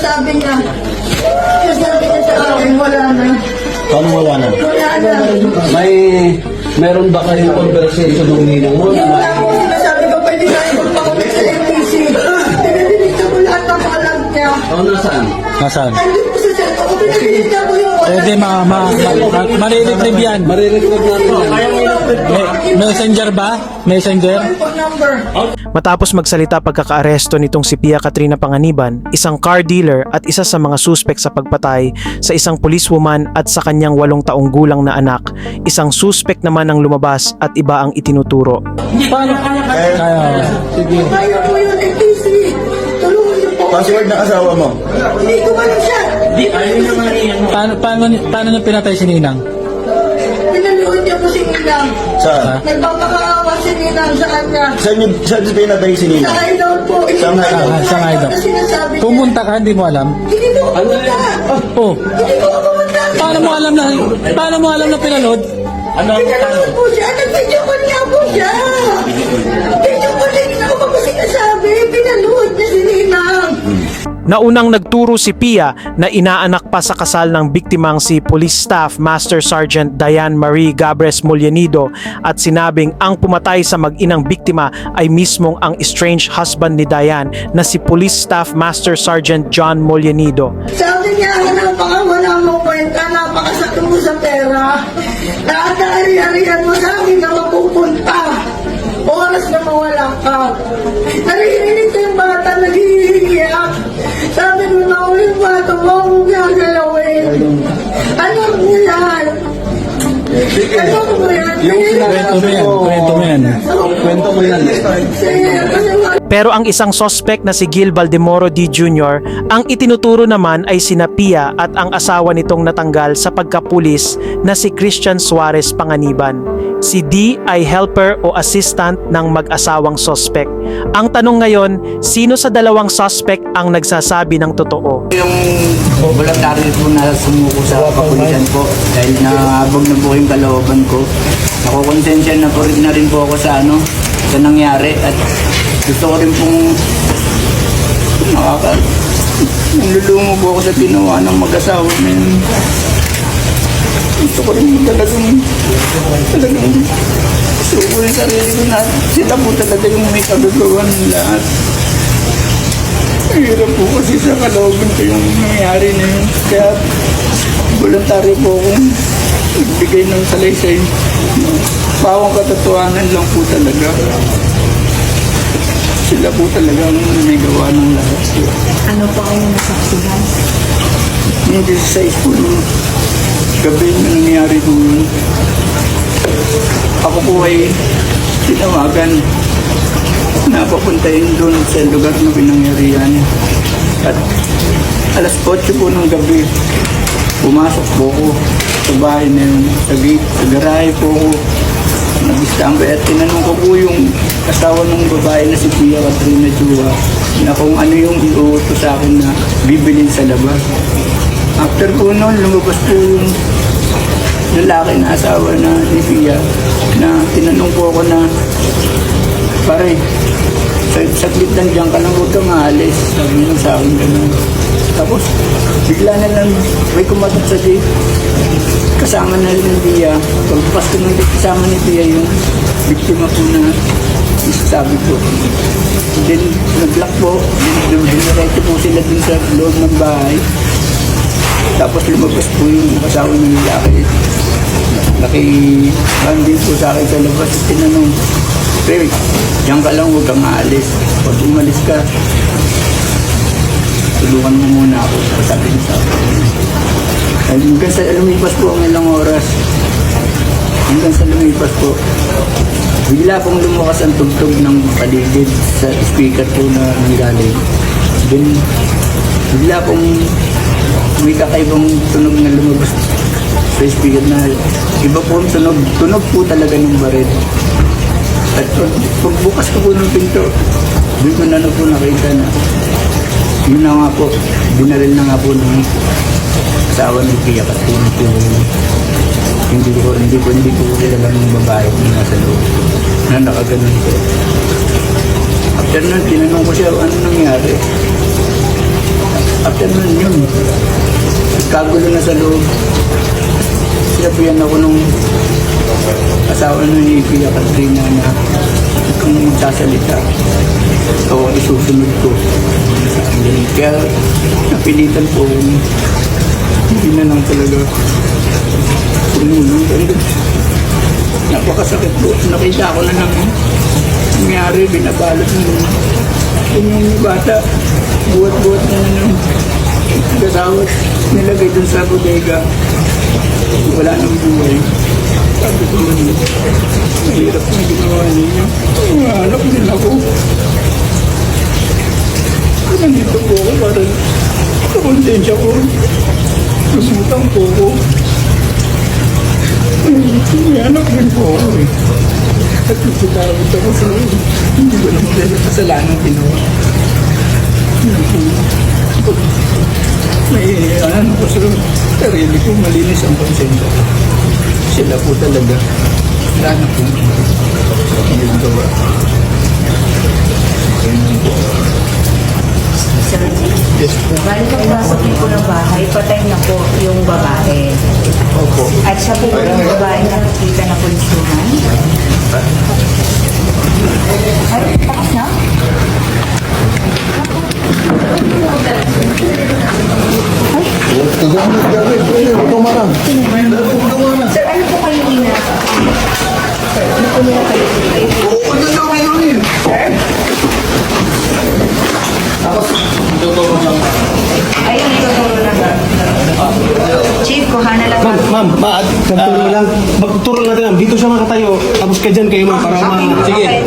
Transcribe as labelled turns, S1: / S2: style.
S1: sabi niya. Sabi niya sa akin, wala na.
S2: Paano wala na?
S1: Wala na.
S2: Meron ba kayong conversation ng ninong mo?
S1: Yung wala ko sinasabi ko, pwede na yung magpakulit sa MTC. Pinadilita ko lahat ng alam niya.
S2: Nasaan?
S3: Nasaan?
S1: Andun po sa cellphone ko, pinadilita ko yung
S3: Pwede mariretrieve yan.
S2: Mariretrieve natin yan.
S3: Messenger ba? Messenger?
S1: phone number.
S4: Matapos magsalita pagkakaaresto nitong si Pia Katrina Panganiban, isang car dealer at isa sa mga suspek sa pagpatay sa isang policewoman at sa kanyang 8 taong gulang na anak, isang suspek naman ang lumabas at iba ang itinuturo.
S3: Paano? Kaya. Sige.
S1: Kaya po yung MTC. Tulungan niyo po.
S2: Password ng asawa mo?
S1: Hindi ko man siya.
S3: Paano niya pinatay si Ninang?
S1: Pinaluhod niya po si Ninang.
S2: Saan?
S1: Nagpapakaawa si Ninang sa kanya.
S2: Saan pinatay si
S1: Sa
S2: Nina?
S1: hideout po.
S2: Sa hideout.
S3: Sa hideout.
S1: Sinasabi niya.
S3: Pumunta ka, hindi mo alam?
S1: Hindi po ako pumunta.
S3: Oh.
S1: Hindi po ako pumunta.
S3: Paano mo alam na pinalod?
S1: Pinalunod po siya. Nag-video call niya po siya. Video call niya ako pa sinasabi. Pinalunod niya si Ninang.
S4: Naunang nagturo si Pia na inaanak pa sa kasal ng biktimang si Police Staff Master Sergeant Diane Marie Gabres Mollenido at sinabing ang pumatay sa mag-inang biktima ay mismong ang estranged husband ni Diane na si Police Staff Master Sergeant John Mollenido.
S1: Sabi niya, napakawala mong kwenta, napakasakit mo sa pera. Lahat ng ari-arian mo sa akin na mapupunta. Oras na mawala ka. Naririnig ko yung bata naghihiyak. Sabi mo na ako yung bata mo, huwag gagalawin. Alam mo yan. Alam mo yan.
S3: Kwento mo yan.
S2: Kwento mo yan.
S4: Pero ang isang sospek na si Gil Valdemoro D. Jr., ang itinuturo naman ay sina Pia at ang asawa nitong natanggal sa pagkapulis na si Christian Suarez Panganiban. Si D ay helper o assistant ng mag-asawang sospek. Ang tanong ngayon, sino sa dalawang sospek ang nagsasabi ng totoo?
S5: Yung voluntary po na sumuko sa kapulisan po dahil nahabog na po yung kalooban ko. Nakukonsensya na rin po ako sa nangyari at gusto ko rin pong nalulungo po ako sa ginawa ng mag-asawa na yun. Gusto ko rin talagang gusto ko yung sarili ko na sila po talaga yung may kagagawa ng lahat. Hirap po kasi sa kalooban ko yung nangyari na yun. Kaya voluntary po akong nagbigay ng salaysay. Pawang katotohanan lang po talaga. Sila po talaga ang may gawa ng lahat.
S1: Ano pa ang nasaksihan?
S5: Yung 16 po nung gabi na nangyari po yun. Ako po ay tinawagan na papuntahin doon sa lugar na pinangyarihan. At alas 8 po ng gabi, pumasok po ako sa bahay na yun, sa gate, sa garahe po ako. Nag-standby at tinanong ko po yung asawa ng babae na si Pia Katrina Chua na kung ano yung iuutos sa akin na bibilin sa labas. After po noon, lumabas po yung lalaki na asawa na ni Pia na tinanong po ako na pare, saglit lang dyan ka lang, huwag kang aalis. Sabi niya sa akin gano'n. Tapos, bigla na lang may kumatok sa gate. Kasama na rin ng Pia. Pagpas ko ng kasama ni Pia yung biktima po na sabi ko. Then, nag-lock po. Dinerecho po sila dun sa loob ng bahay. Tapos lumabas po yung asawa ng lalaki. Nakihandi po sa akin sa labas. Tinanong, Pero, diyan ka lang, huwag kang aalis. Pag umalis ka, tulungan mo muna ako. Sabi niya sa akin. Hanggang sa lumipas po ang ilang oras. Hanggang sa lumipas po. Bigla pong lumakas ang tugtog ng paligid sa speaker po na nanggaling. Then, bigla pong may kakaibang tunog na lumabas sa speaker na iba po ang tunog. Tunog po talaga ng baril. At pagbukas ko po ng pinto, doon ko na po nakita na yun na nga po, binaril na nga po ng asawa ng Pia Katrina Chua. Hindi po kilala ng babae na nasa loob na nakaganon po. After nun, tinanong ko siya ano nangyari. After nun yun, kagulo na sa loob. Sinapuyan ako nung asawa ni Pia Katrina na kung magsasalita, ikaw ang isusunod ko. Kaya napilitan po, hindi na lang talaga sumunod. Napakasakit po. Nakita ko na nang nangyari, binabalot yung bata. Buhat-buhat na nung kasawat nilagay dun sa bodega. Wala nang buhay. Sabi ko naman, mahirap na ginawa ninyo. Hanap din ako. Nandito po ako para kaponsensya ko. Lumutang po ako. Hanap din po ako eh. At nagtitawag ako sa hindi ko naman dahil kasalanan ginawa. May ano ko sa sarili ko, malinis ang konsensya. Sila po talaga. Wala na po. Yung gawa.
S6: Sir,
S5: Yes po.
S6: bali pagpasok niyo po ng bahay, patay na po yung babae.
S5: Opo.
S6: At siya po yung babae nakikita na pulsuhan. Ay, takas na? Sir, ano po kayo ina? Sir, ano po nila kayo? Ayun, tuturo na ba? Chief, kuha na lang.
S7: Ma'am, magturo lang. Magturo natin lang. Dito siya makatayo. Tapos ka dyan kayo, ma'am, para
S6: Okay,
S7: ma...
S6: okay.